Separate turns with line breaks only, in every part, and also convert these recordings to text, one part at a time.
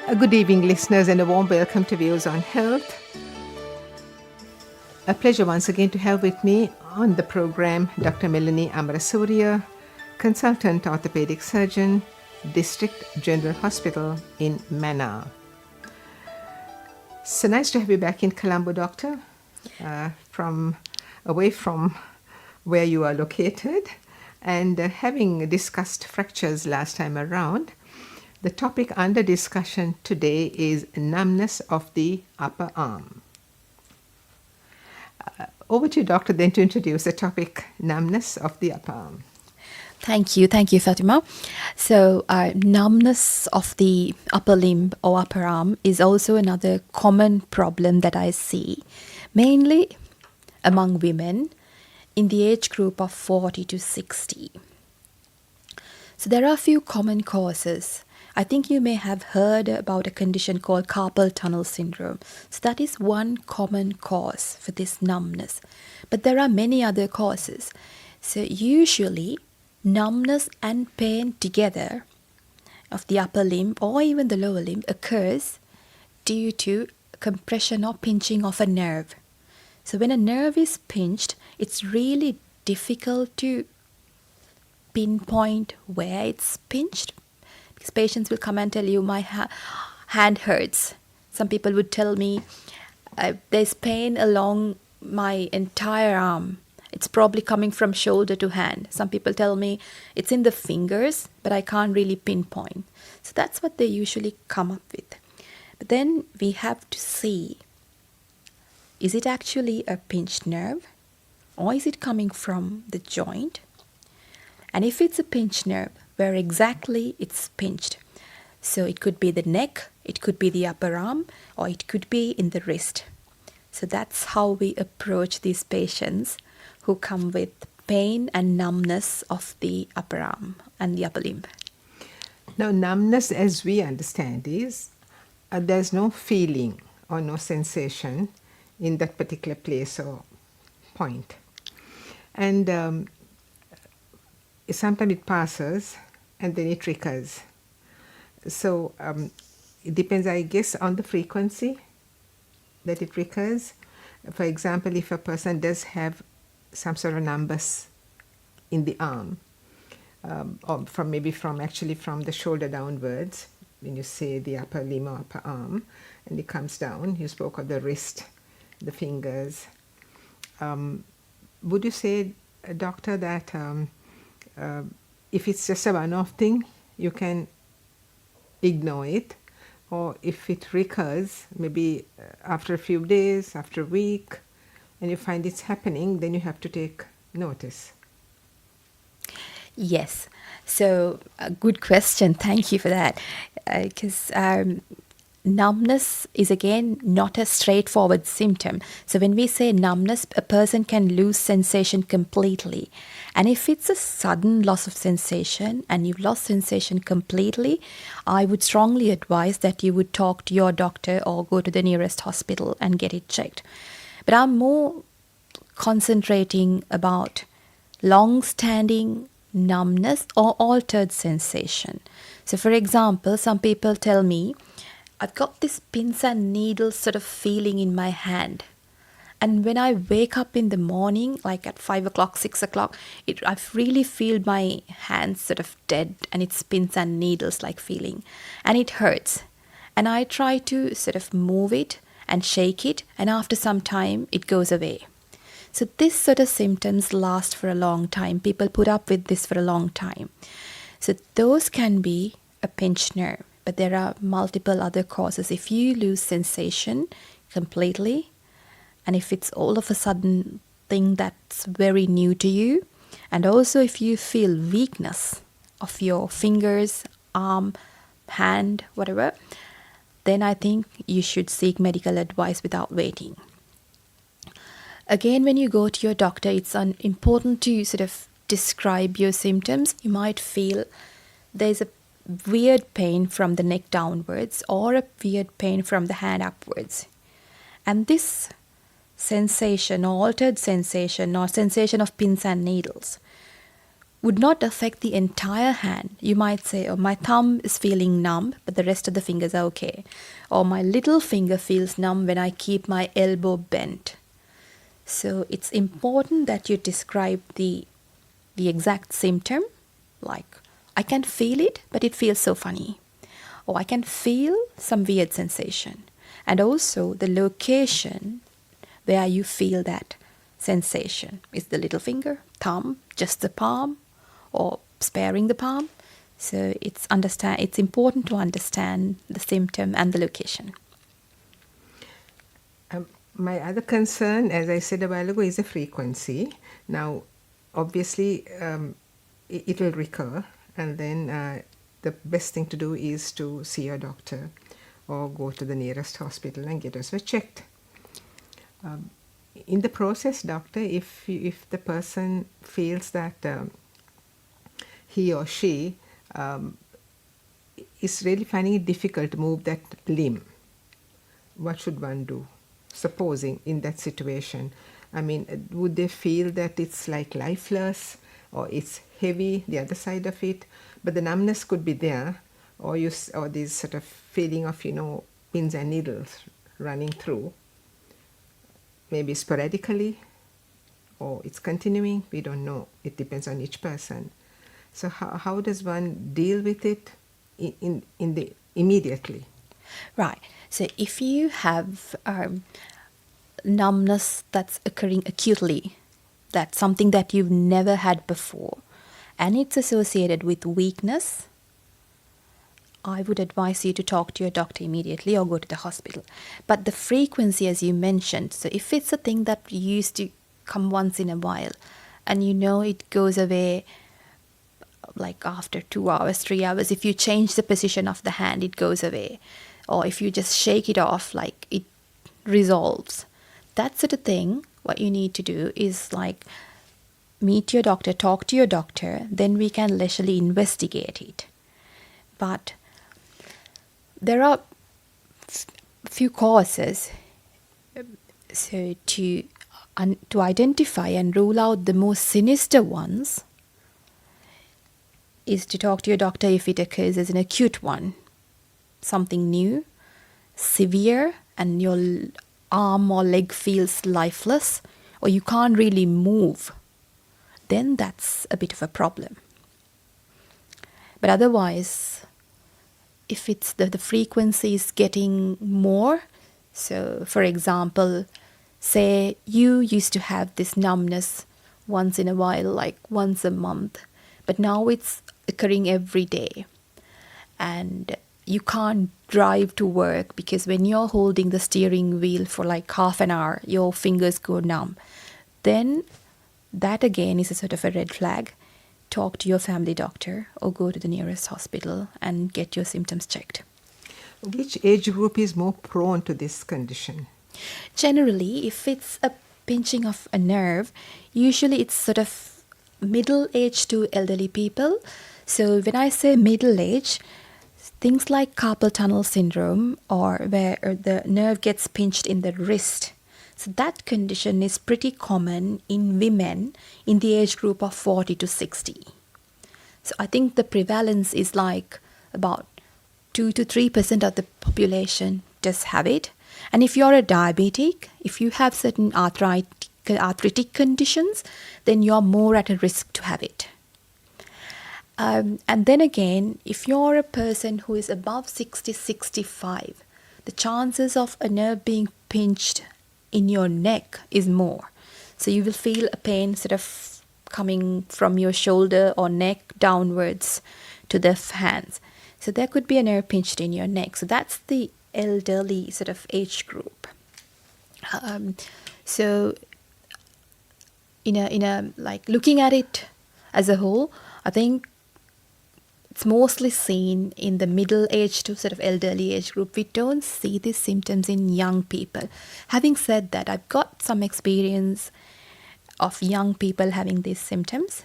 Good evening, listeners, and a warm welcome to Views on Health. A pleasure once again to have with me on the program Dr. Melanie Amarasooriya, consultant orthopedic surgeon, District General Hospital in Mannar. So nice to have you back in Colombo, Doctor, away from where you are located. And having discussed fractures last time around, the topic under discussion today is numbness of the upper arm. Over to you, Doctor, then to introduce the topic, numbness of the upper arm.
Thank you, Fatima. So, numbness of the upper limb or upper arm is also another common problem that I see, mainly among women in the age group of 40 to 60. So, there are a few common causes. I think you may have heard about a condition called carpal tunnel syndrome. So that is one common cause for this numbness. But there are many other causes. So usually numbness and pain together of the upper limb or even the lower limb occurs due to compression or pinching of a nerve. So when a nerve is pinched, it's really difficult to pinpoint where it's pinched. Because patients will come and tell you, my hand hurts. Some people would tell me, there's pain along my entire arm. It's probably coming from shoulder to hand. Some people tell me it's in the fingers, but I can't really pinpoint. So that's what they usually come up with. But then we have to see, is it actually a pinched nerve? Or is it coming from the joint? And if it's a pinched nerve, where exactly it's pinched. So it could be the neck, it could be the upper arm, or it could be in the wrist. So that's how we approach these patients who come with pain and numbness of the upper arm and the upper limb.
Now, numbness, as we understand, is there's no feeling or no sensation in that particular place or point. And sometimes it passes and then it recurs. So it depends, I guess, on the frequency that it recurs. For example, if a person does have some sort of numbness in the arm, or from the shoulder downwards, when you say the upper limb or upper arm, and it comes down, you spoke of the wrist, the fingers. Would you say, Doctor, that if it's just a one-off thing, you can ignore it, or if it recurs, maybe after a few days, after a week, and you find it's happening, then you have to take notice?
Yes. So, a good question. Thank you for that. Because numbness is again not a straightforward symptom. So when we say numbness, a person can lose sensation completely. And if it's a sudden loss of sensation and you've lost sensation completely, I would strongly advise that you would talk to your doctor or go to the nearest hospital and get it checked. But I'm more concentrating about long-standing numbness or altered sensation. So for example, some people tell me, I've got this pins and needles sort of feeling in my hand. And when I wake up in the morning, like at 5 o'clock, 6 o'clock, I really feel my hands sort of dead and it's pins and needles like feeling. And it hurts. And I try to sort of move it and shake it, and after some time it goes away. So this sort of symptoms last for a long time. People put up with this for a long time. So those can be a pinched nerve. But there are multiple other causes. If you lose sensation completely, and if it's all of a sudden thing that's very new to you, and also if you feel weakness of your fingers, arm, hand, whatever, then I think you should seek medical advice without waiting. Again, when you go to your doctor, it's important to sort of describe your symptoms. You might feel there's a weird pain from the neck downwards or a weird pain from the hand upwards. And this sensation or altered sensation or sensation of pins and needles would not affect the entire hand. You might say, oh, my thumb is feeling numb, but the rest of the fingers are okay. Or my little finger feels numb when I keep my elbow bent. So it's important that you describe the exact symptom, like I can feel it, but it feels so funny. Or I can feel some weird sensation. And also the location where you feel that sensation. Is the little finger, thumb, just the palm, or sparing the palm? So it's important to understand the symptom and the location.
My other concern, as I said a while ago, is the frequency. Now, obviously, it will recur, and then the best thing to do is to see your doctor or go to the nearest hospital and get yourself checked. In the process, doctor, if the person feels that he or she is really finding it difficult to move that limb, what should one do? Supposing in that situation, I mean, would they feel that it's like lifeless, or it's heavy, the other side of it, but the numbness could be there, or this sort of feeling of, pins and needles running through, maybe sporadically, or it's continuing, we don't know. It depends on each person. So how does one deal with it in the immediately?
Right. So if you have numbness that's occurring acutely, that's something that you've never had before, and it's associated with weakness, I would advise you to talk to your doctor immediately or go to the hospital. But the frequency, as you mentioned, so if it's a thing that used to come once in a while, and it goes away like after 2 hours, 3 hours, if you change the position of the hand, it goes away. Or if you just shake it off, like it resolves. That sort of thing, what you need to do is like meet your doctor, talk to your doctor, then we can leisurely investigate it. But there are few causes. So to identify and rule out the most sinister ones is to talk to your doctor if it occurs as an acute one, something new, severe, and your arm or leg feels lifeless, or you can't really move. Then that's a bit of a problem. But otherwise, if it's the frequency is getting more, so for example, say you used to have this numbness once in a while, like once a month, but now it's occurring every day, and you can't drive to work because when you're holding the steering wheel for like half an hour, your fingers go numb. Then that again is a sort of a red flag. Talk to your family doctor or go to the nearest hospital and get your symptoms checked.
Which age group is more prone to this condition?
Generally, if it's a pinching of a nerve, usually it's sort of middle age to elderly people. So when I say middle age, things like carpal tunnel syndrome, or where the nerve gets pinched in the wrist. So that condition is pretty common in women in the age group of 40 to 60. So I think the prevalence is like about 2 to 3% of the population does have it. And if you're a diabetic, if you have certain arthritic conditions, then you're more at a risk to have it. And then again, if you're a person who is above 60, 65, the chances of a nerve being pinched in your neck is more. So you will feel a pain sort of coming from your shoulder or neck downwards to the hands. So there could be a nerve pinched in your neck. So that's the elderly sort of age group. So in a like looking at it as a whole, I think it's mostly seen in the middle age to sort of elderly age group. We don't see these symptoms in young people. Having said that, I've got some experience of young people having these symptoms.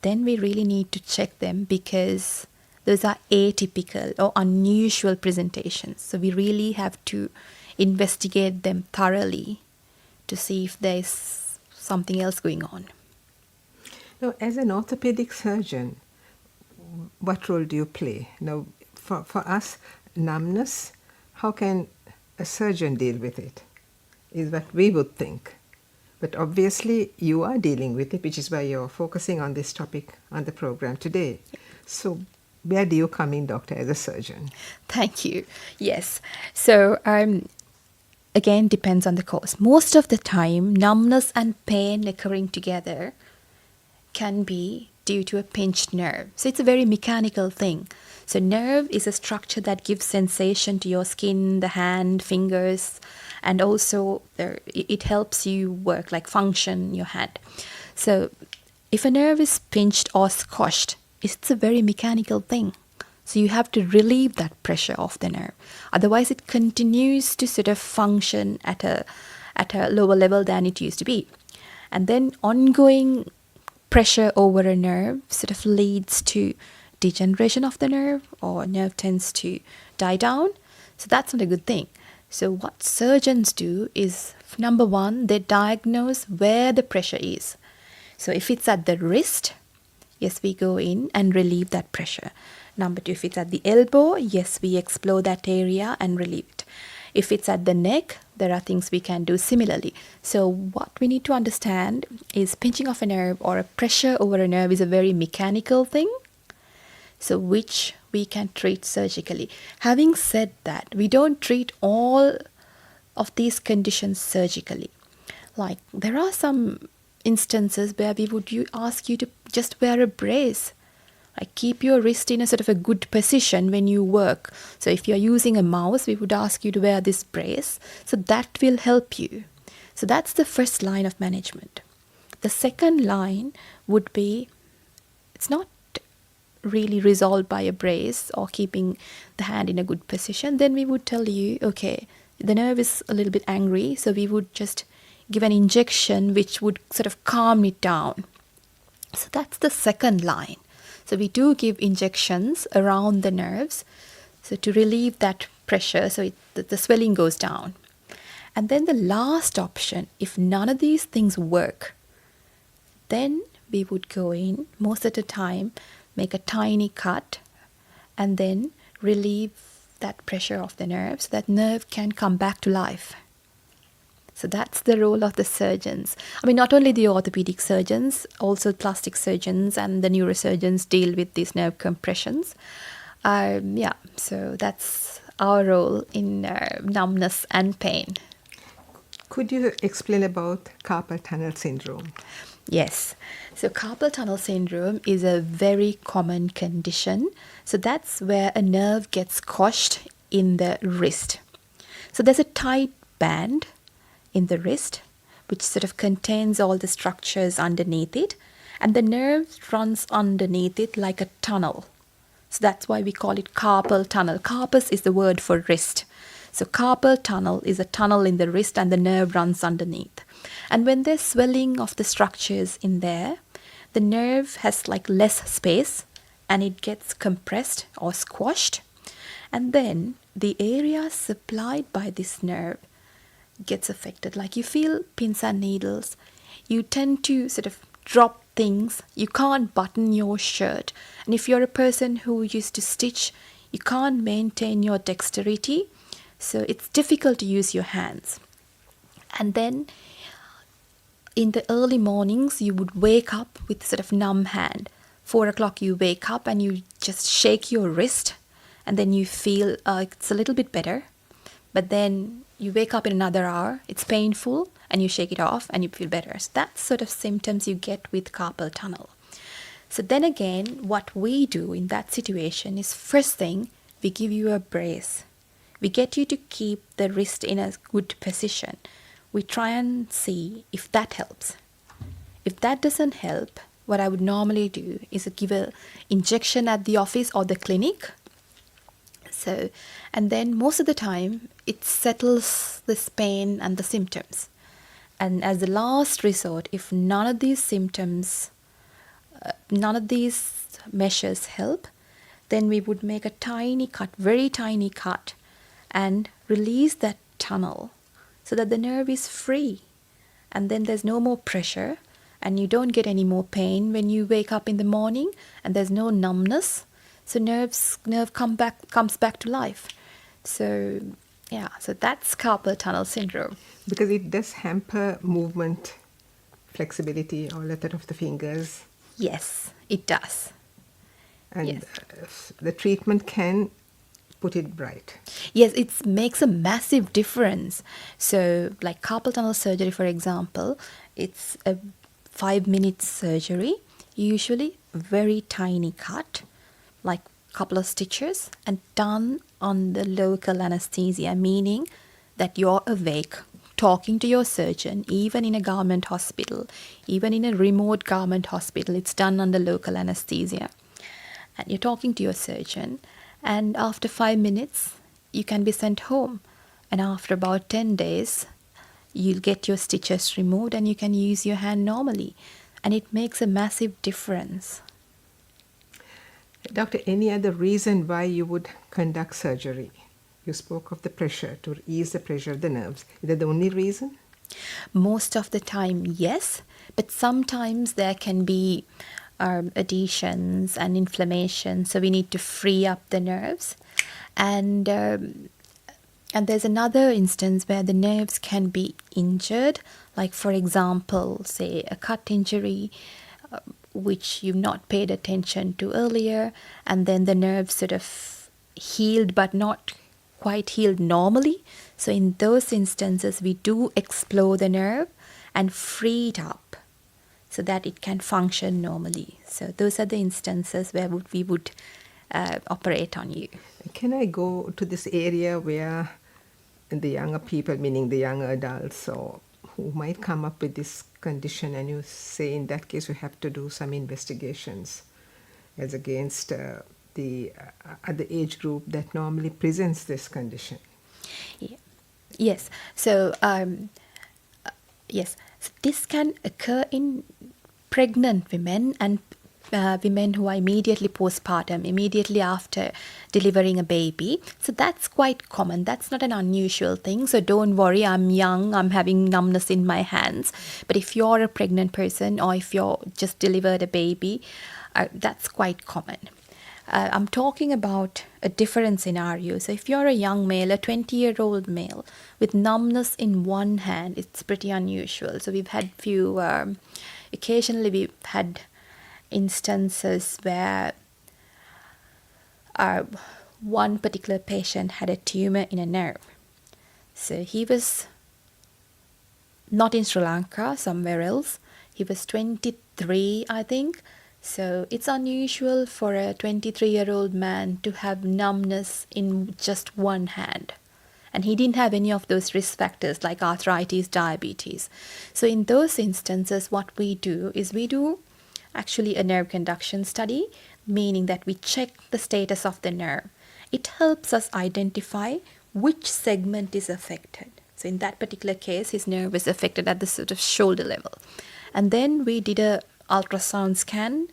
Then we really need to check them because those are atypical or unusual presentations. So we really have to investigate them thoroughly to see if there's something else going on.
Now, as an orthopedic surgeon, what role do you play? Now, for us, numbness, how can a surgeon deal with it? Is what we would think. But obviously, you are dealing with it, which is why you're focusing on this topic on the program today. So, where do you come in, doctor, as a surgeon?
Thank you. Yes. So, again, depends on the cause. Most of the time, numbness and pain occurring together can be due to a pinched nerve. So it's a very mechanical thing. So nerve is a structure that gives sensation to your skin, the hand, fingers, and also it helps you work, like function your hand. So if a nerve is pinched or squashed, it's a very mechanical thing. So you have to relieve that pressure of the nerve. Otherwise, it continues to sort of function at a lower level than it used to be. And then ongoing pressure over a nerve sort of leads to degeneration of the nerve, or nerve tends to die down. So that's not a good thing. So what surgeons do is, number one, they diagnose where the pressure is. So if it's at the wrist, yes, we go in and relieve that pressure. Number two, if it's at the elbow, yes, we explore that area and relieve it. If it's at the neck, there are things we can do similarly. So what we need to understand is pinching of a nerve or a pressure over a nerve is a very mechanical thing, so which we can treat surgically. Having said that, we don't treat all of these conditions surgically. Like there are some instances where we would ask you to just wear a brace. Like keep your wrist in a sort of a good position when you work. So if you're using a mouse, we would ask you to wear this brace. So that will help you. So that's the first line of management. The second line would be, it's not really resolved by a brace or keeping the hand in a good position. Then we would tell you, okay, the nerve is a little bit angry. So we would just give an injection which would sort of calm it down. So that's the second line. So we do give injections around the nerves, so to relieve that pressure, so the swelling goes down. And then the last option, if none of these things work, then we would go in, most of the time, make a tiny cut, and then relieve that pressure of the nerve so that nerve can come back to life. So that's the role of the surgeons. I mean, not only the orthopedic surgeons, also plastic surgeons and the neurosurgeons deal with these nerve compressions. So that's our role in numbness and pain.
Could you explain about carpal tunnel syndrome?
Yes. So carpal tunnel syndrome is a very common condition. So that's where a nerve gets squashed in the wrist. So there's a tight band in the wrist, which sort of contains all the structures underneath it, and the nerve runs underneath it like a tunnel. So that's why we call it carpal tunnel. Carpus is the word for wrist. So carpal tunnel is a tunnel in the wrist and the nerve runs underneath. And when there's swelling of the structures in there, the nerve has like less space and it gets compressed or squashed. And then the area supplied by this nerve gets affected. Like you feel pins and needles, you tend to sort of drop things, you can't button your shirt, and if you're a person who used to stitch, you can't maintain your dexterity, so it's difficult to use your hands. And then in the early mornings you would wake up with sort of numb hand. 4 o'clock you wake up and you just shake your wrist, and then you feel it's a little bit better, but then you wake up in another hour, it's painful, and you shake it off and you feel better. So that's sort of symptoms you get with carpal tunnel. So then again, what we do in that situation is, first thing, we give you a brace. We get you to keep the wrist in a good position. We try and see if that helps. If that doesn't help, what I would normally do is give an injection at the office or the clinic. So, and then most of the time, it settles this pain and the symptoms. And as the last resort, if none of these symptoms, none of these measures help, then we would make a tiny cut, very tiny cut, and release that tunnel so that the nerve is free. And then there's no more pressure, and you don't get any more pain when you wake up in the morning, and there's no numbness. So comes back to life. So yeah, so that's carpal tunnel syndrome.
Because it does hamper movement, flexibility, all that of the fingers.
Yes, it does.
And
Yes.
the treatment can put it right.
Yes, it makes a massive difference. So, like carpal tunnel surgery, for example, it's a 5 minute surgery, usually very tiny cut, like couple of stitches, and done on the local anesthesia, meaning that you're awake, talking to your surgeon, even in a government hospital, even in a remote government hospital, it's done under local anesthesia. And you're talking to your surgeon, and after 5 minutes, you can be sent home. And after about 10 days, you'll get your stitches removed and you can use your hand normally. And it makes a massive difference.
Doctor, any other reason why you would conduct surgery? You spoke of the pressure, to ease the pressure of the nerves. Is that the only reason?
Most of the time, yes, but sometimes there can be adhesions and inflammation, so we need to free up the nerves. And there's another instance where the nerves can be injured, like for example, say a cut injury, which you've not paid attention to earlier, and then the nerve sort of healed but not quite healed normally. So in those instances, we do explore the nerve and free it up so that it can function normally. So those are the instances where we would operate on you.
Can I go to this area where the younger people, meaning the younger adults, or who might come up with this condition, and you say in that case we have to do some investigations as against the other age group that normally presents this condition?
Yeah. Yes. So yes, so this can occur in pregnant women and women who are immediately postpartum, immediately after delivering a baby. So that's quite common. That's not an unusual thing. So don't worry, I'm young, I'm having numbness in my hands. But if you're a pregnant person or if you're just delivered a baby, that's quite common. I'm talking about a different scenario. So if you're a young male, a 20-year-old male with numbness in one hand, it's pretty unusual. So we've had occasionally we've had instances where one particular patient had a tumor in a nerve. So he was not in Sri Lanka, somewhere else. He was 23, I think. So it's unusual for a 23-year-old man to have numbness in just one hand. And he didn't have any of those risk factors like arthritis, diabetes. So in those instances, what we do is we do actually a nerve conduction study, meaning that we check the status of the nerve. It helps us identify which segment is affected. So in that particular case, his nerve is affected at the sort of shoulder level. And then we did a ultrasound scan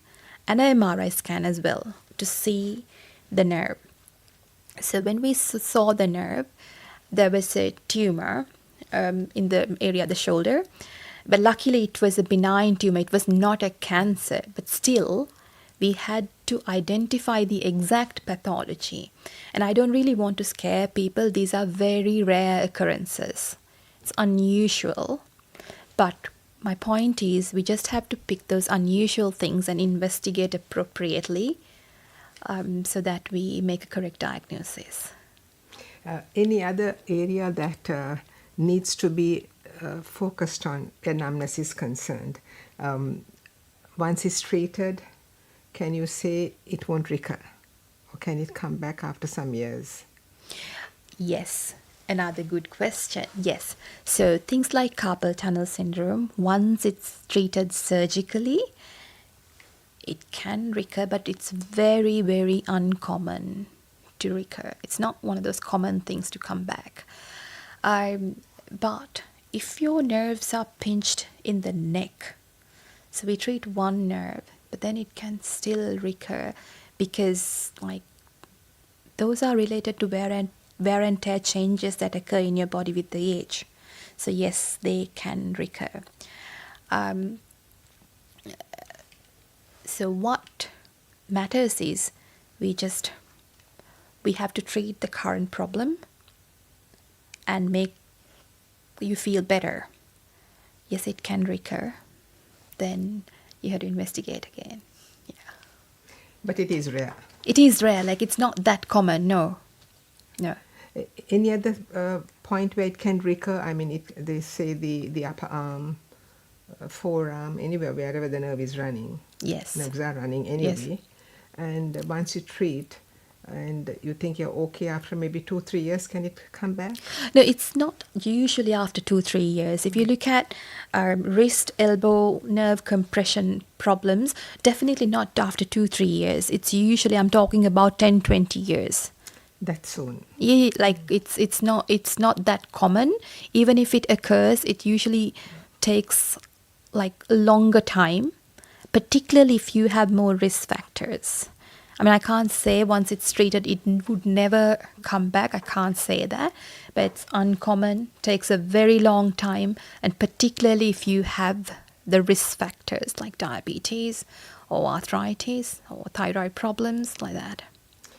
and an MRI scan as well to see the nerve. So when we saw the nerve, there was a tumor in the area of the shoulder. But luckily, it was a benign tumor. It was not a cancer. But still, we had to identify the exact pathology. And I don't really want to scare people. These are very rare occurrences. It's unusual. But my point is, we just have to pick those unusual things and investigate appropriately so that we make a correct diagnosis.
Any other area that needs to be focused on where numbness is concerned? Once it's treated, can you say it won't recur? Or can it come back after some years?
Yes, another good question. Yes. So things like carpal tunnel syndrome, once it's treated surgically, it can recur, but it's very, very uncommon to recur. It's not one of those common things to come back. But if your nerves are pinched in the neck, so we treat one nerve, but then it can still recur because those are related to wear and tear changes that occur in your body with the age. So yes, they can recur. So what matters is we have to treat the current problem and make you feel better. Yes, it can recur. Then you have to investigate again. Yeah.
But it is rare.
It is rare, like it's not that common, no. No.
Any other point where it can recur? I mean, they say the upper arm, forearm, anywhere, wherever the nerve is running.
Yes.
Nerves are running anyway. And once you treat and you think you're okay after maybe 2-3 years, can it come back?
No, it's not usually after 2-3 years. If you look at wrist, elbow, nerve compression problems, definitely not after 2-3 years. It's usually, I'm talking about 10-20 years.
That soon.
Yeah, like it's not that common. Even if it occurs, it usually takes like a longer time, particularly if you have more risk factors. I mean, I can't say once it's treated, it would never come back. I can't say that. But it's uncommon, takes a very long time, and particularly if you have the risk factors like diabetes or arthritis or thyroid problems like that.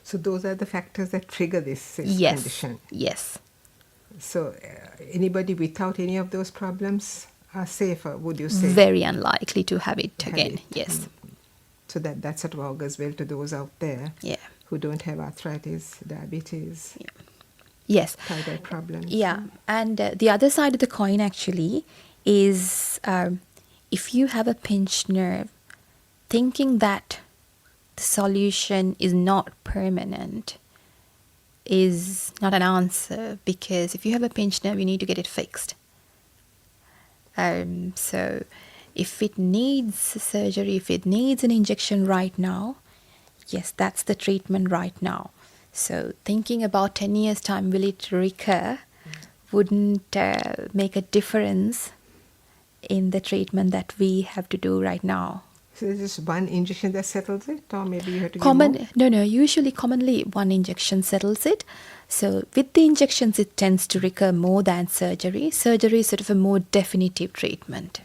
So those are the factors that trigger this
Yes.
condition.
Yes.
So anybody without any of those problems are safer, would you say?
Very unlikely to have it
Have
again.
it.
Yes.
So that sort of augurs well to those out there
Yeah.
who don't have arthritis, diabetes,
Yes.
thyroid problems.
Yeah. And the other side of the coin actually is if you have a pinched nerve, thinking that the solution is not permanent is not an answer, because if you have a pinched nerve, you need to get it fixed. So if it needs surgery, if it needs an injection right now, yes, that's the treatment right now. So thinking about 10 years' time, will it recur, wouldn't make a difference in the treatment that we have to do right now.
So is this one injection that settles it, or maybe you have to give more?
Usually commonly one injection settles it. So with the injections, it tends to recur more than surgery. Surgery is sort of a more definitive treatment.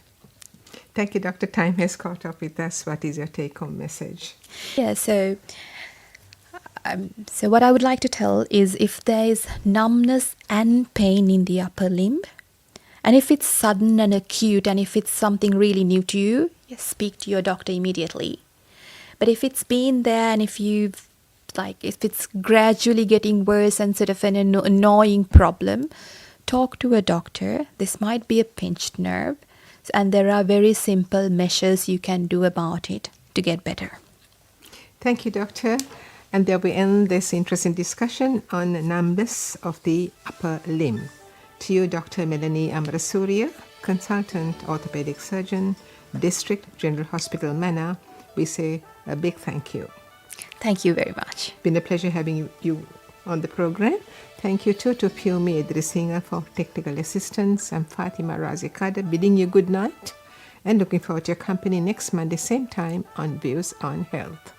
Thank you, Doctor. Time has caught up with us. What is your take-home message?
Yeah, so what I would like to tell is, if there is numbness and pain in the upper limb, and if it's sudden and acute, and if it's something really new to you, yes, speak to your doctor immediately. But if it's been there, and if it's gradually getting worse and sort of an annoying problem, talk to a doctor. This might be a pinched nerve, and there are very simple measures you can do about it to get better.
Thank you, Doctor. And there we end this interesting discussion on numbness of the upper limb. To you, Dr. Melanie Amarasooriya, Consultant Orthopedic Surgeon, District General Hospital, Manor, we say a big thank you.
Thank you very much.
Been a pleasure having you on the program. Thank you too to Piomi Edrisinga for technical assistance. I'm Fatima Razikada, bidding you good night and looking forward to your company next Monday, same time on Views on Health.